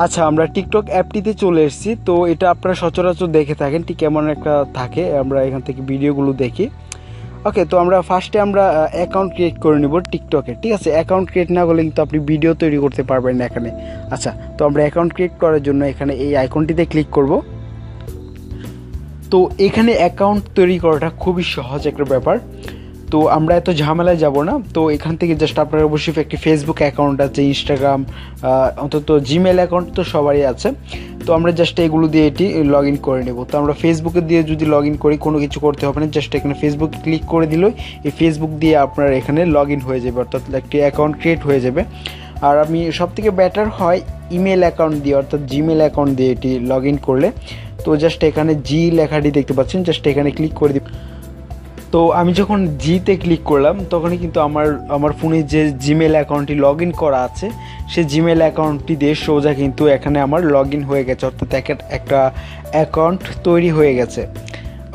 আচ্ছা, আমরা টিকটক অ্যাপটিতে চলে এসেছি। তো এটা আপনারা সচরাচর দেখে থাকেন, ঠিক কেমন একটা থাকে, আমরা এখান থেকে ভিডিওগুলো দেখি। ওকে, তো আমরা ফার্স্টে অ্যাকাউন্ট ক্রিয়েট করে নেব টিকটকে। ঠিক আছে, অ্যাকাউন্ট ক্রিয়েট না করলে কিন্তু আপনি ভিডিও তৈরি করতে পারবেন না এখানে। আচ্ছা, তো আমরা অ্যাকাউন্ট ক্রিয়েট করার জন্য এখানে এই আইকনটিতে ক্লিক করব। তো এখানে অ্যাকাউন্ট তৈরি করাটা খুবই সহজ একটা ব্যাপার। তো আমরা এত ঝামেলায় যাব না। তো এখান থেকে জাস্ট আপনার অবশ্যই একটি ফেসবুক অ্যাকাউন্ট আছে, ইনস্টাগ্রাম, অন্তত জিমেল অ্যাকাউন্ট তো সবারই আছে। তো আমরা জাস্ট এগুলো দিয়ে এটি লগ ইন করে নেব। তো আমরা ফেসবুকে দিয়ে যদি লগ ইন করি, কোনো কিছু করতে হবে না, জাস্ট এখানে ফেসবুক ক্লিক করে দিলেই এই ফেসবুক দিয়ে আপনার এখানে লগ ইন হয়ে যাবে, অর্থাৎ একটি অ্যাকাউন্ট ক্রিয়েট হয়ে যাবে। আর আমি সবথেকে বেটার হয় ইমেল অ্যাকাউন্ট দিয়ে, অর্থাৎ জিমেল অ্যাকাউন্ট দিয়ে এটি লগ ইন করলে। তো জাস্ট এখানে জি লেখাটি দেখতে পাচ্ছেন, জাস্ট এখানে ক্লিক করে দিই। তো আমি যখন জিতে ক্লিক করলাম তখনই কিন্তু আমার ফোনে যে জিমেল অ্যাকাউন্টটি লগ ইন করা আছে সেই জিমেল অ্যাকাউন্টটি দিয়ে সোজা কিন্তু এখানে আমার লগ ইন হয়ে গেছে, অর্থাৎ একটা অ্যাকাউন্ট তৈরি হয়ে গেছে।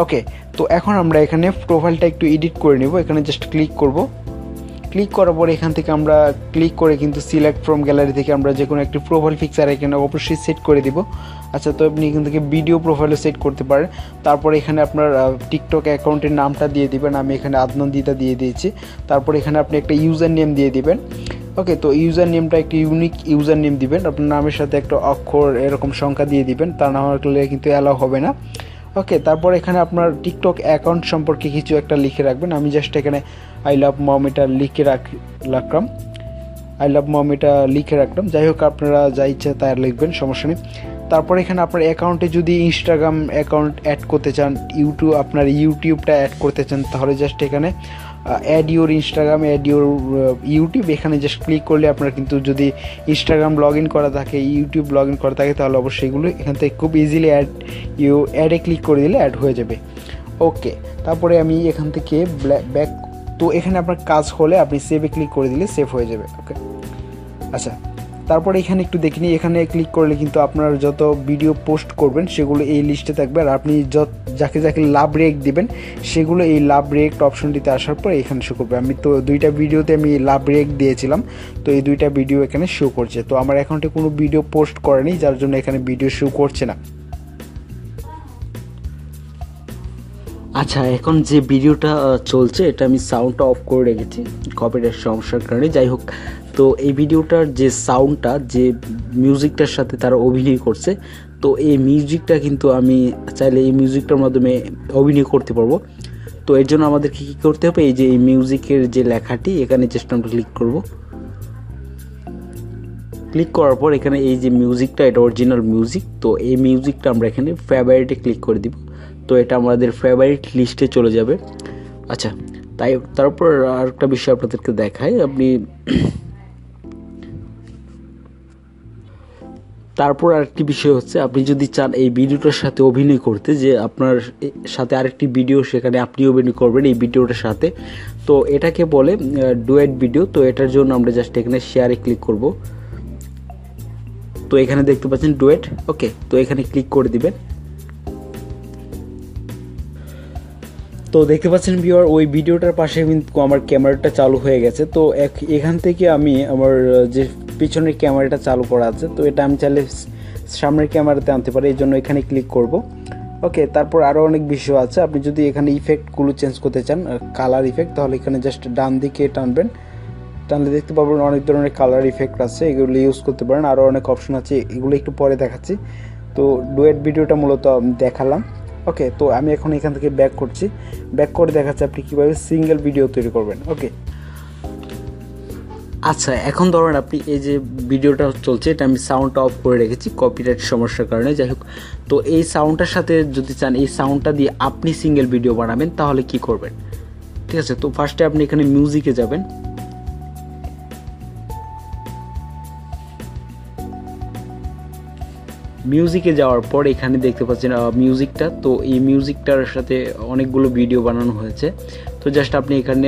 ওকে, তো এখন আমরা এখানে প্রোফাইলটা একটু এডিট করে নেব। এখানে জাস্ট ক্লিক করব। ক্লিক করার পর এখান থেকে আমরা ক্লিক করে কিন্তু সিলেক্ট ফ্রম গ্যালারি থেকে আমরা যে কোনো একটি প্রোফাইল পিকচার এখানে অবশ্যই সেট করে দিব। আচ্ছা, তো আপনি এখান থেকে ভিডিও প্রোফাইলও সেট করতে পারেন। তারপর এখানে আপনার টিকটক অ্যাকাউন্টের নামটা দিয়ে দিবেন। আমি এখানে আদনান দিদা দিয়ে দিয়েছি। তারপর এখানে আপনি একটা ইউজার নেম দিয়ে দিবেন। ওকে, তো ইউজার নেমটা একটি ইউনিক ইউজার নেম দিবেন। আপনার নামের সাথে একটা অক্ষর এরকম সংখ্যা দিয়ে দিবেন, তা না হলে কিন্তু অ্যালাউ হবে না। ওকে, তারপর এখানে আপনার টিকটক অ্যাকাউন্ট সম্পর্কে কিছু একটা লিখে রাখবেন। আমি জাস্ট এখানে আই লাভ মম এটা রাখলাম। আই লাভ মম এটা লিখে রাখলাম। যাই হোক, আপনারা যা ইচ্ছা তাই লিখবেন, সমস্যা নেই। তারপর এখানে আপনার অ্যাকাউন্টে যদি ইনস্টাগ্রাম অ্যাকাউন্ট অ্যাড করতে চান, আপনার ইউটিউবটা অ্যাড করতে চান, তাহলে জাস্ট এখানে add your Instagram, add your YouTube, এখানে জাস্ট ক্লিক করলে আপনার কিন্তু যদি ইনস্টাগ্রাম লগ ইন করা থাকে, ইউটিউব লগ ইন করা থাকে, তাহলে অবশ্যই এগুলো এখান থেকে খুব ইজিলি অ্যাডে ক্লিক করে দিলে অ্যাড হয়ে যাবে। ওকে, তারপরে আমি এখান থেকে ব্যাক। তো এখানে আপনার কাজ হলে আপনি সেভে ক্লিক করে দিলে সেভ হয়ে যাবে। ওকে, আচ্ছা, তারপরে এখানে একটু দেখে নিই। এখানে ক্লিক করলে কিন্তু আপনার যত ভিডিও পোস্ট করবেন সেগুলো এই লিস্টে থাকবে। আর আপনি যাকে যাকে লাভ রিয়েক্ট দিবেন সেগুলো এই লাভ রিয়েক্ট অপশনটিতে আসার পর এখানে শো করবে। আমি তো দুইটা ভিডিওতে আমি লাভ রিয়েক্ট দিয়েছিলাম, তো এই দুইটা ভিডিও এখানে শো করছে। তো আমার অ্যাকাউন্টে কোনো ভিডিও পোস্ট করেনি, যার জন্য এখানে ভিডিও শো করছে না। আচ্ছা, এখন যে ভিডিওটা চলছে এটা আমি সাউন্ডটা অফ করে রেখেছি কপিরাইট সমস্যার কারণে। যাই হোক, তো এই ভিডিওটার যে সাউন্ডটা, যে মিউজিকটার সাথে তারা অভিনয় করছে, তো এই মিউজিকটা কিন্তু আমি চাইলে এই মিউজিকটার মাধ্যমে অভিনয় করতে পারবো। তো এর জন্য আমাদেরকে কী করতে হবে, এই যে এই মিউজিকের যে লেখাটি এখানে জাস্ট আমরা ক্লিক করব। ক্লিক করার পর এখানে এই যে মিউজিকটা, এটা অরিজিনাল মিউজিক। তো এই মিউজিকটা আমরা এখানে ফেভারিটে ক্লিক করে দিব। তো এটা আমাদের ফেভারিট লিস্টে চলে যাবে। আচ্ছা, তারপর আরেকটা বিষয় আপনাদেরকে দেখাই। তারপর আরেকটি বিষয় হচ্ছে, আপনি যদি চান এই ভিডিওটার সাথে অভিনয় করতে, যে আপনার সাথে আরেকটি ভিডিও সেখানে আপনি অভিনয় করবেন এই ভিডিওটার সাথে, তো এটাকে বলে ডুয়েট ভিডিও। তো এটার জন্য আমরা জাস্ট এখানে শেয়ারে ক্লিক করব। তো এখানে দেখতে পাচ্ছেন ডুয়েট। ওকে, তো এখানে ক্লিক করে দিবেন। তো দেখতে পাচ্ছেন ভিউয়ার, ওই ভিডিওটার পাশে কিন্তু আমার ক্যামেরাটা চালু হয়ে গেছে। তো এখান থেকে আমি আমার যে পিছনের ক্যামেরাটা চালু করা আছে, তো এটা আমি চাইলে সামনের ক্যামেরাতে আনতে পারি, এই জন্য এখানে ক্লিক করব। ওকে, তারপর আরও অনেক বিষয় আছে। আপনি যদি এখানে ইফেক্টগুলো চেঞ্জ করতে চান, কালার ইফেক্ট, তাহলে এখানে জাস্ট ডান দিকে টানলে দেখতে পাবেন অনেক ধরনের কালার ইফেক্ট আছে, এগুলো ইউজ করতে পারেন। আরও অনেক অপশন আছে, এগুলো একটু পরে দেখাচ্ছি। তো ডুয়েট ভিডিওটা মূলত দেখালাম। ওকে, তো আমি এখন এখান থেকে ব্যাক করছি। ব্যাক করে দেখাচ্ছি আপনি কীভাবে সিঙ্গেল ভিডিও তৈরি করবেন। ওকে, আচ্ছা, এখন ধরেন আপনি এই যে ভিডিওটা চলছে, এটা আমি সাউন্ডটা অফ করে রেখেছি কপিরাইট সমস্যার কারণে। যাই হোক, তো এই সাউন্ডটার সাথে যদি চান এই সাউন্ডটা দিয়ে আপনি সিঙ্গেল ভিডিও বানাবেন, তাহলে কি করবেন? ঠিক আছে, তো ফার্স্টে আপনি এখানে মিউজিকে যাবেন। মিউজিকে যাওয়ার পর এখানে দেখতে পাচ্ছেন মিউজিকটা। তো এই মিউজিকটার সাথে অনেকগুলো ভিডিও বানানো হয়েছে। তো জাস্ট আপনি এখানে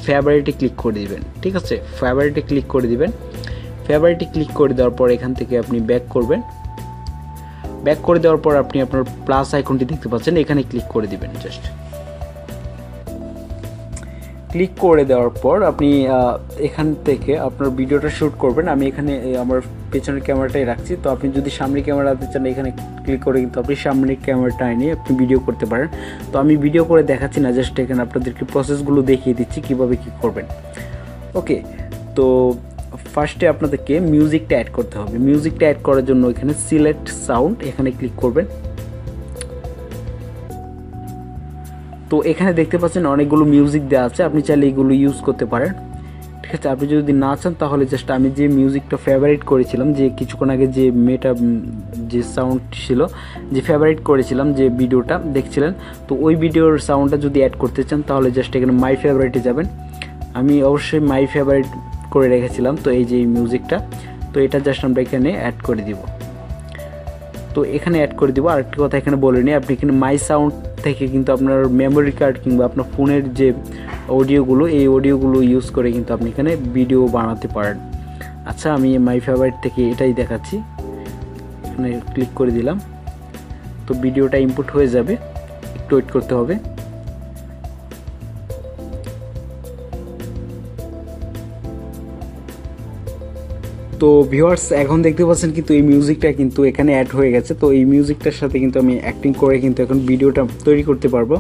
ফেভারিটে ক্লিক করে দিবেন। ঠিক আছে, ফেভারিটে ক্লিক করে দিবেন। ফেভারিটে ক্লিক করে দেওয়ার পর এখান থেকে আপনি ব্যাক করবেন। ব্যাক করে দেওয়ার পর আপনি আপনার প্লাস আইকনটি দেখতে পাচ্ছেন, এখানে ক্লিক করে দিবেন জাস্ট। ক্লিক করে দেওয়ার পর আপনি এখান থেকে আপনার ভিডিওটা শ্যুট করবেন। আমি এখানে আমার পেছনের ক্যামেরাটাই রাখছি। তো আপনি যদি সামনের ক্যামেরা দিতে চান এখানে ক্লিক করে কিন্তু আপনি সামনের ক্যামেরাটা নিয়ে আপনি ভিডিও করতে পারেন। তো আমি ভিডিও করে দেখাচ্ছি না, জাস্ট এখানে আপনাদেরকে প্রসেসগুলো দেখিয়ে দিচ্ছি কীভাবে কী করবেন। ওকে, তো ফার্স্টে আপনাদেরকে মিউজিকটা অ্যাড করতে হবে। মিউজিকটা অ্যাড করার জন্য এখানে সিলেক্ট সাউন্ড এখানে ক্লিক করবেন। তো এখানে দেখতে পাচ্ছেন অনেকগুলো মিউজিক দেওয়া আছে, আপনি চাইলে এগুলো ইউজ করতে পারেন। ঠিক আছে, আপনি যদি না চান তাহলে জাস্ট আমি যে মিউজিকটা ফেভারিট করেছিলাম, যে কিছুক্ষণ আগে যে মেয়েটা যে সাউন্ড ছিল, যে ফেভারিট করেছিলাম, যে ভিডিওটা দেখছিলেন, তো ওই ভিডিওর সাউন্ডটা যদি অ্যাড করতে চান তাহলে জাস্ট এখানে মাই ফেভারিটে যাবেন। আমি অবশ্যই মাই ফেভারিট করে রেখেছিলাম, তো এই যে মিউজিকটা, তো এটা জাস্ট আমরা এখানে অ্যাড করে দিব। তো এখানে অ্যাড করে দিব। আরেকটি কথা এখানে বলে নিই, আপনি এখানে মাই সাউন্ড থেকে কিন্তু আপনার মেমোরি কার্ড কিংবা আপনার ফোনের যে অডিওগুলো, এই অডিওগুলো ইউজ করে কিন্তু আপনি এখানে ভিডিও বানাতে পারেন। আচ্ছা, আমি মাই ফেভারিট থেকে এটাই দেখাচ্ছি, এখানে ক্লিক করে দিলাম। তো ভিডিওটা ইনপুট হয়ে যাবে, একটু ওয়েট করতে হবে। তো ভিউয়ার্স, এখন দেখতে পাচ্ছেন কিন্তু এই মিউজিকটা কিন্তু এখানে অ্যাড হয়ে গেছে। তো এই মিউজিকটার সাথে কিন্তু আমি অ্যাক্টিং করে কিন্তু এখন ভিডিওটা তৈরি করতে পারবো।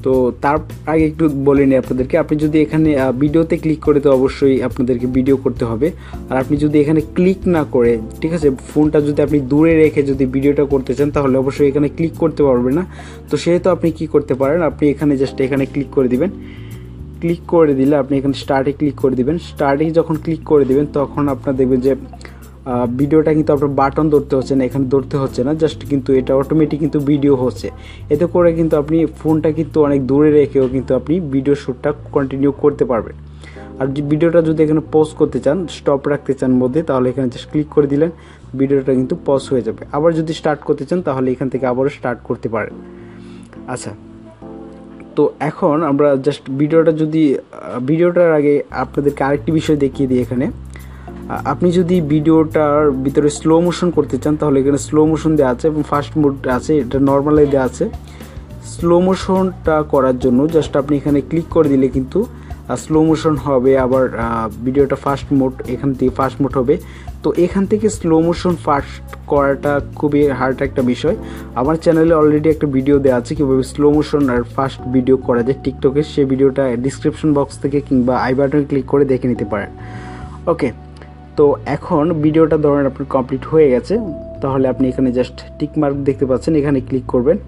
তো তার আগে একটু বলে নিই আপনাদেরকে, আপনি যদি এখানে ভিডিওতে ক্লিক করে, তো অবশ্যই আপনাদেরকে ভিডিও করতে হবে। আর আপনি যদি এখানে ক্লিক না করে, ঠিক আছে, ফোনটা যদি আপনি দূরে রেখে যদি ভিডিওটা করতে চান তাহলে অবশ্যই এখানে ক্লিক করতে পারবেন না। তো সেহেতু আপনি কি করতে পারেন, আপনি এখানে জাস্ট এখানে ক্লিক করে দিবেন। ক্লিক করে দিলে আপনি এখানে স্টার্টে ক্লিক করে দিবেন। স্টার্টে যখন ক্লিক করে দিবেন তখন আপনার দেখবেন যে ভিডিওটা কিন্তু আপনার বাটন ধরতে হচ্ছে না, এখানে ধরতে হচ্ছে না, জাস্ট কিন্তু এটা অটোমেটিক কিন্তু ভিডিও হচ্ছে। এতে করে কিন্তু আপনি ফোনটা কিন্তু অনেক দূরে রেখেও কিন্তু আপনি ভিডিও শ্যুটটা কন্টিনিউ করতে পারবেন। আর ভিডিওটা যদি এখানে পজ করতে চান, স্টপ রাখতে চান মধ্যে, তাহলে এখানে জাস্ট ক্লিক করে দিলেন, ভিডিওটা কিন্তু পজ হয়ে যাবে। আবার যদি স্টার্ট করতে চান তাহলে এখান থেকে আবারও স্টার্ট করতে পারেন। আচ্ছা, তো এখন আমরা জাস্ট ভিডিওটার আগে আপনাদেরকে আরেকটি বিষয় দেখিয়ে দিই। এখানে আপনি যদি ভিডিওটার ভিতরে স্লো মোশন করতে চান তাহলে এখানে স্লো মোশন দেওয়া আছে এবং ফাস্ট মোড আছে, এটা নর্মালে দেওয়া আছে। স্লো মোশনটা করার জন্য জাস্ট আপনি এখানে ক্লিক করে দিলে কিন্তু স্লো মোশন হবে, আবার ভিডিওটা ফাস্ট মোড, এখান থেকে ফাস্ট মোড হবে। তো এখান থেকে স্লো মোশন ফাস্ট করাটা খুবই হার্ড একটা বিষয়। আমার চ্যানেলে অলরেডি একটা ভিডিও দেওয়া আছে কীভাবে স্লো মোশন আর ফাস্ট ভিডিও করা যায় টিকটকে, সেই ভিডিওটা ডিসক্রিপশন বক্স থেকে কিংবা আই বাটনে ক্লিক করে দেখে নিতে পারেন। ওকে, তো এখন ভিডিওটা ধরেন আপনার কমপ্লিট হয়ে গেছে, তাহলে আপনি এখানে জাস্ট টিক মার্ক দেখতে পাচ্ছেন, এখানে ক্লিক করবেন।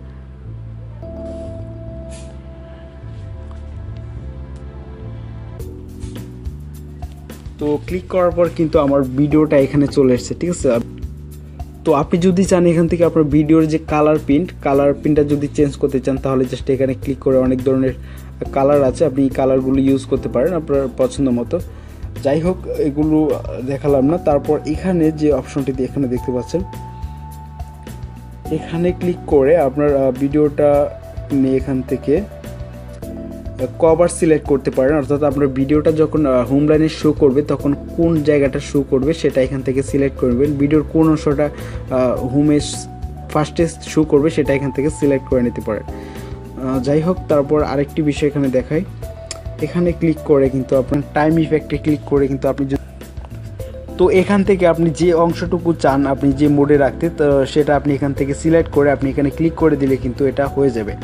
তো ক্লিক করার পর কিন্তু আমার ভিডিওটা এখানে চলে এসেছে, ঠিক আছে। তো আপনি যদি চান এখান থেকে আপনার ভিডিওর যে কালার প্রিন্টটা যদি চেঞ্জ করতে চান তাহলে জাস্ট এখানে ক্লিক করে অনেক ধরনের কালার আছে, আপনি কালারগুলো ইউজ করতে পারেন আপনার পছন্দ মতো। যাই হোক, এগুলো দেখালাম না। তারপর এখানে যে অপশনটি এখানে দেখতে পাচ্ছেন, এখানে ক্লিক করে আপনার ভিডিওটা নিয়ে এখান থেকে কভার সিলেক্ট করতে পারেন, অর্থাৎ আপনার ভিডিওটা যখন হোম লাইনে শো করবে তখন কোন জায়গাটা শো করবে সেটা এখান থেকে সিলেক্ট করবেন। ভিডিওর কোন অংশটা হোমে ফার্স্টে শো করবে সেটা এখান থেকে সিলেক্ট করে নিতে পারেন। যাই হোক, তারপর আরেকটি বিষয় এখানে দেখাই, এখানে ক্লিক করে কিন্তু আপনার টাইম ইফেক্টে ক্লিক করে কিন্তু আপনি তো এখান থেকে আপনি যে অংশটুকু চান আপনি যে মোডে রাখতে, তো সেটা আপনি এখান থেকে সিলেক্ট করে আপনি এখানে ক্লিক করে দিলে কিন্তু এটা হয়ে যাবে।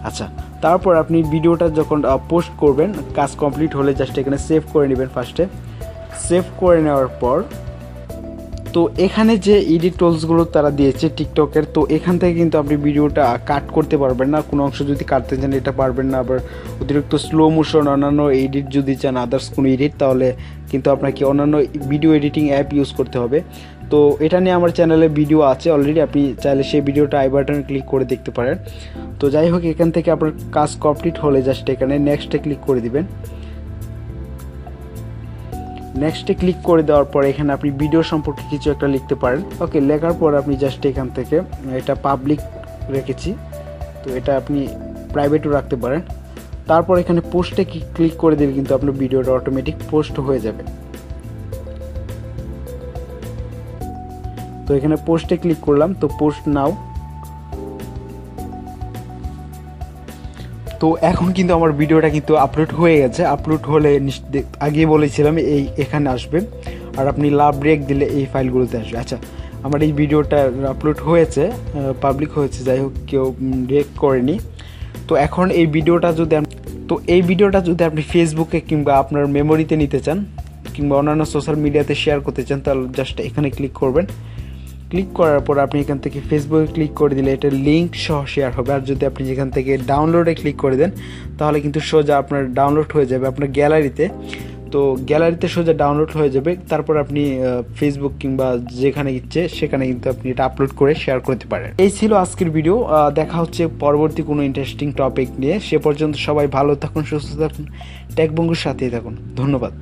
আচ্ছা, তারপর আপনি ভিডিওটা যখন পোস্ট করবেন, কাজ কমপ্লিট হলে জাস্ট এখানে সেভ করে নেবেন। ফার্স্টে সেভ করে নেওয়ার পর তো এখানে যে এডিট টুলসগুলো তারা দিয়েছে টিকটকের, তো এখান থেকে কিন্তু আপনি ভিডিওটা কাট করতে পারবেন না, কোনো অংশ যদি কাটতে চান এটা পারবেন না। আবার অতিরিক্ত স্লো মোশন, অন্যান্য এডিট যদি চান, আদার্স কোনো এডিট, তাহলে কিন্তু আপনাকে অন্যান্য ভিডিও এডিটিং অ্যাপ ইউজ করতে হবে। তো এটা নিয়ে আমার চ্যানেলে ভিডিও আছে অলরেডি, আপনি চাইলে সেই ভিডিওটা আই বাটনে ক্লিক করে দেখতে পারেন। তো যাই হোক, এখান থেকে আপনার কাজ কমপ্লিট হলে জাস্ট এখানে নেক্সটে ক্লিক করে দিবেন। নেক্সটে ক্লিক করে দেওয়ার পর এখানে আপনি ভিডিও সম্পর্কে কিছু একটা লিখতে পারেন। ওকে, লেখার পর আপনি জাস্ট এখান থেকে এটা পাবলিক রেখেছি, তো এটা আপনি প্রাইভেটও রাখতে পারেন। তারপর এখানে পোস্টে ক্লিক করে দিলে কিন্তু আপনার ভিডিওটা অটোমেটিক পোস্ট হয়ে যাবে। তো এখানে পোস্টে ক্লিক করলাম, তো পোস্ট নাও। তো এখন কিন্তু আমার ভিডিওটা কিন্তু আপলোড হয়ে গেছে। আপলোড হলে আগেই বলেছিলাম এখানে আসবে, আর আপনি লাভ ব্রেক দিলে এই ফাইলগুলোতে আসবে। আচ্ছা, আমার এই ভিডিওটা আপলোড হয়েছে, পাবলিক হয়েছে, যাই হোক কেউ ব্রেক করেনি। তো এখন এই ভিডিওটা যদি আপনি ফেসবুকে কিংবা আপনার মেমোরিতে নিতে চান কিংবা অন্যান্য সোশ্যাল মিডিয়াতে শেয়ার করতে চান, তাহলে জাস্ট এখানে ক্লিক করবেন। ক্লিক করার পর আপনি এখান থেকে ফেসবুকে ক্লিক করে দিলে এটা লিঙ্ক সহ শেয়ার হবে। আর যদি আপনি যেখান থেকে ডাউনলোডে ক্লিক করে দেন, তাহলে কিন্তু সোজা আপনার ডাউনলোড হয়ে যাবে আপনার গ্যালারিতে। তো গ্যালারিতে সোজা ডাউনলোড হয়ে যাবে। তারপর আপনি ফেসবুক কিংবা যেখানে ইচ্ছে সেখানে কিন্তু আপনি এটা আপলোড করে শেয়ার করতে পারেন। এই ছিল আজকের ভিডিও। দেখা হচ্ছে পরবর্তী কোনো ইন্টারেস্টিং টপিক নিয়ে। সে পর্যন্ত সবাই ভালো থাকুন, সুস্থ থাকুন, টেক বঙ্গুর সাথেই থাকুন। ধন্যবাদ।